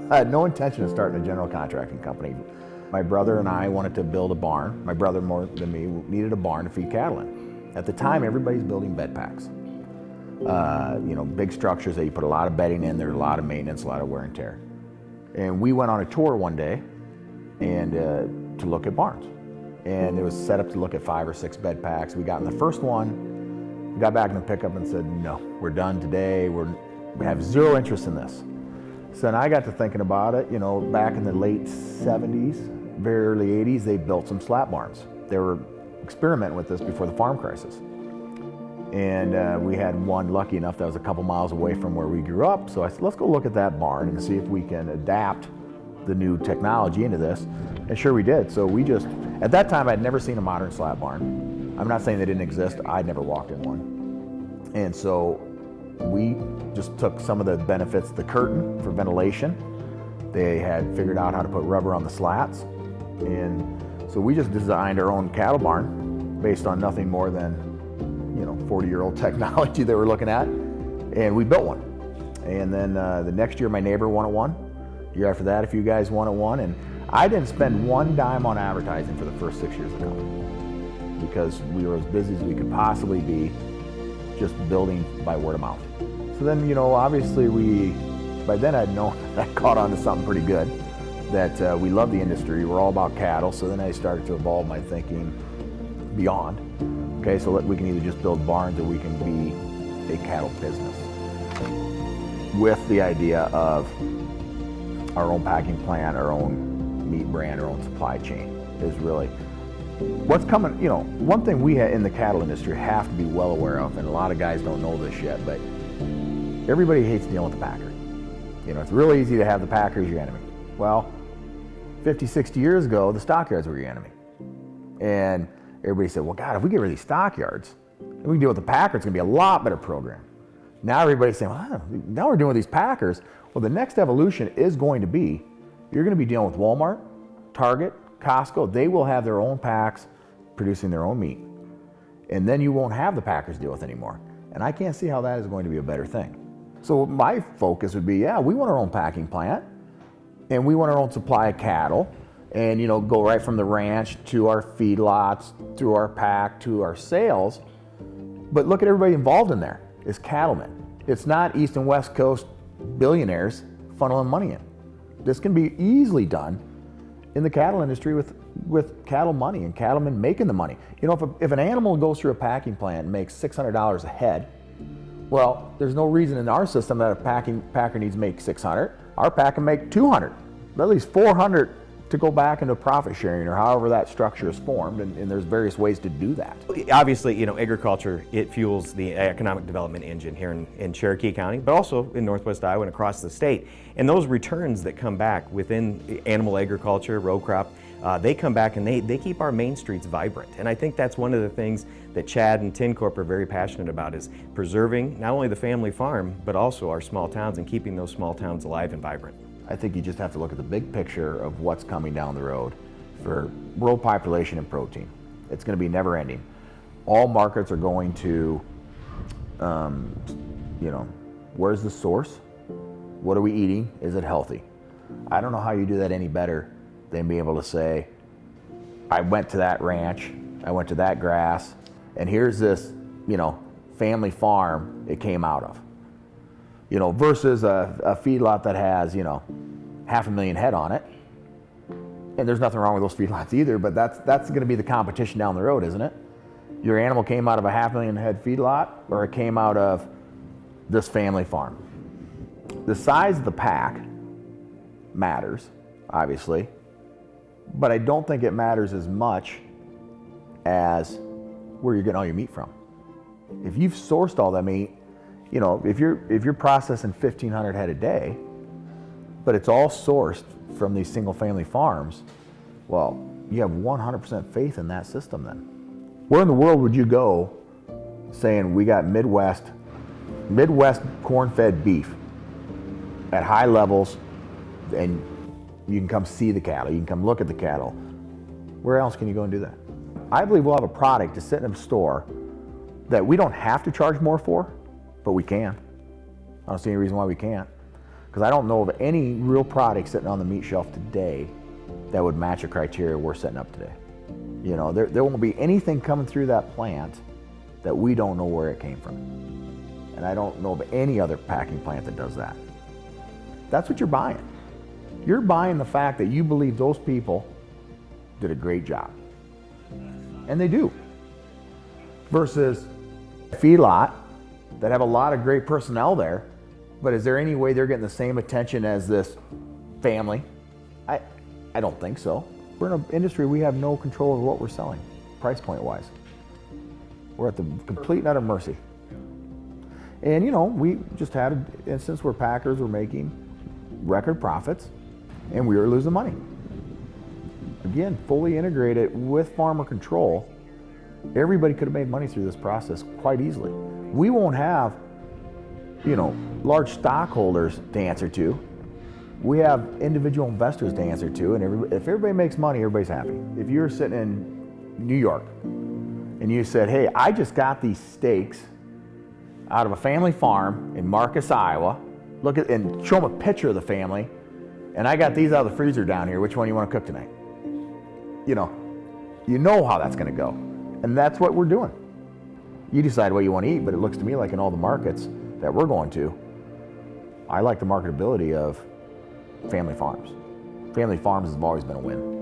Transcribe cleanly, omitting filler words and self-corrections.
I had no intention of starting a general contracting company. My brother and I wanted to build a barn. My brother more than me needed a barn to feed cattle in. At the time, everybody's building bed packs. Big structures that you put a lot of bedding in, there's a lot of maintenance, a lot of wear and tear. And we went on a tour one day and to look at barns. And it was set up to look at 5 or 6 bed packs. We got in the first one, we got back in the pickup and said, no, we're done today. We have zero interest in this. So then I got to thinking about it, back in the late 70s, very early 80s, they built some slat barns. They were experimenting with this before the farm crisis. And we had one lucky enough that was a couple miles away from where we grew up. So I said, let's go look at that barn and see if we can adapt the new technology into this. And sure we did. So we just, at that time I'd never seen a modern slat barn. I'm not saying they didn't exist, I'd never walked in one. And so we just took some of the benefits, the curtain for ventilation. They had figured out how to put rubber on the slats. And so we just designed our own cattle barn based on nothing more than 40-year-old technology they were looking at, and we built one. And then the next year my neighbor wanted one. The year after that a few guys wanted one, and I didn't spend one dime on advertising for the first 6 years of the company because we were as busy as we could possibly be just building by word of mouth. So then, obviously by then I'd known I caught on to something pretty good, that we love the industry, we're all about cattle, so then I started to evolve my thinking beyond. Okay, so we can either just build barns or we can be a cattle business with the idea of our own packing plant, our own meat brand, our own supply chain is really what's coming. One thing we in the cattle industry have to be well aware of, and a lot of guys don't know this yet, but everybody hates dealing with the packer. It's really easy to have the packer as your enemy. Well, 50, 60 years ago, the stockyards were your enemy. And everybody said, well, God, if we get rid of these stockyards, and we can deal with the packer, it's going to be a lot better program. Now everybody's saying, well, now we're doing with these packers. Well, the next evolution is going to be, you're going to be dealing with Walmart, Target, Costco. They will have their own packs producing their own meat. And then you won't have the packers to deal with anymore. And I can't see how that is going to be a better thing. So my focus would be, we want our own packing plant, and we want our own supply of cattle. And go right from the ranch to our feedlots, through our pack, to our sales. But look at everybody involved in there. It's cattlemen. It's not East and West Coast billionaires funneling money in. This can be easily done in the cattle industry with cattle money and cattlemen making the money. If an animal goes through a packing plant and makes $600 a head, well, there's no reason in our system that a packer needs to make $600. Our pack can make $200, at least $400 to go back into profit sharing or however that structure is formed, and there's various ways to do that. Obviously, agriculture, it fuels the economic development engine here in Cherokee County, but also in Northwest Iowa and across the state. And those returns that come back within animal agriculture, row crop, they come back and they keep our main streets vibrant. And I think that's one of the things that Chad and Corp are very passionate about, is preserving not only the family farm, but also our small towns and keeping those small towns alive and vibrant. I think you just have to look at the big picture of what's coming down the road for world population and protein. It's going to be never ending. All markets are going to, where's the source? What are we eating? Is it healthy? I don't know how you do that any better than being able to say, I went to that ranch, I went to that grass, and here's this, family farm it came out of. Versus a feedlot that has, 500,000 head on it. And there's nothing wrong with those feedlots either, but that's going to be the competition down the road, isn't it? Your animal came out of a 500,000 head feedlot, or it came out of this family farm. The size of the pack matters, obviously, but I don't think it matters as much as where you're getting all your meat from. If you've sourced all that meat, if you're processing 1,500 head a day, but it's all sourced from these single family farms, well, you have 100% faith in that system then. Where in the world would you go saying we got Midwest corn-fed beef at high levels, and you can come see the cattle, you can come look at the cattle? Where else can you go and do that? I believe we'll have a product to sit in a store that we don't have to charge more for, but we can. I don't see any reason why we can't. Because I don't know of any real product sitting on the meat shelf today that would match the criteria we're setting up today. You know, there won't be anything coming through that plant that we don't know where it came from. And I don't know of any other packing plant that does that. That's what you're buying. You're buying the fact that you believe those people did a great job. And they do. Versus a feedlot that have a lot of great personnel there, but is there any way they're getting the same attention as this family? I don't think so. We're in an industry we have no control over what we're selling, price point wise. We're at the complete and utter mercy. And you know, we just had an instance where packers were making record profits and we were losing money. Again, fully integrated with farmer control, everybody could have made money through this process quite easily. We won't have, you know, large stockholders to answer to. We have individual investors to answer to, and if everybody makes money, everybody's happy. If you're sitting in New York and you said, hey, I just got these steaks out of a family farm in Marcus, Iowa, look at and show them a picture of the family, and I got these out of the freezer down here, which one do you want to cook tonight? You know how that's going to go. And that's what we're doing. You decide what you want to eat, but it looks to me like in all the markets that we're going to, I like the marketability of family farms. Family farms has always been a win.